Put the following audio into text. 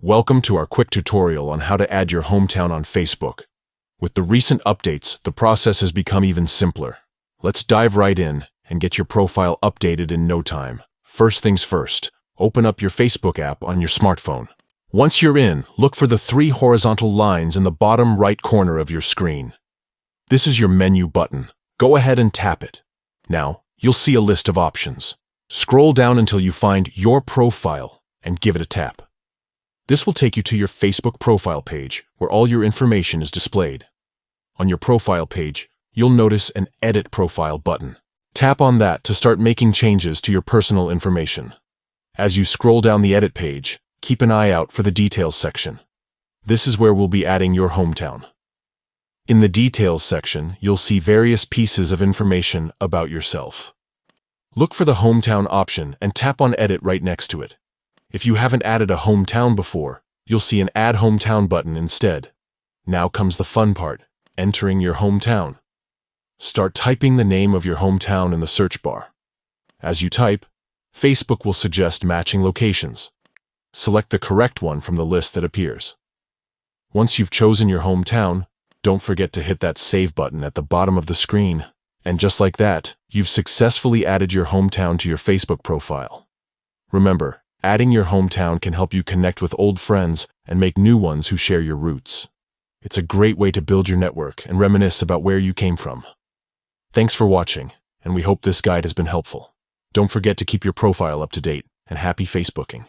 Welcome to our quick tutorial on how to add your hometown on Facebook. With the recent updates, the process has become even simpler. Let's dive right in and get your profile updated in no time. First things first, open up your Facebook app on your smartphone. Once you're in, look for the 3 horizontal lines in the bottom right corner of your screen. This is your menu button. Go ahead and tap it. Now, you'll see a list of options. Scroll down until you find Your Profile and give it a tap. This will take you to your Facebook profile page where all your information is displayed. On your profile page, you'll notice an Edit Profile button. Tap on that to start making changes to your personal information. As you scroll down the edit page, keep an eye out for the Details section. This is where we'll be adding your hometown. In the Details section, you'll see various pieces of information about yourself. Look for the Hometown option and tap on Edit right next to it. If you haven't added a hometown before, you'll see an Add Hometown button instead. Now comes the fun part, entering your hometown. Start typing the name of your hometown in the search bar. As you type, Facebook will suggest matching locations. Select the correct one from the list that appears. Once you've chosen your hometown, don't forget to hit that Save button at the bottom of the screen. And just like that, you've successfully added your hometown to your Facebook profile. Remember, adding your hometown can help you connect with old friends and make new ones who share your roots. It's a great way to build your network and reminisce about where you came from. Thanks for watching, and we hope this guide has been helpful. Don't forget to keep your profile up to date, and happy Facebooking.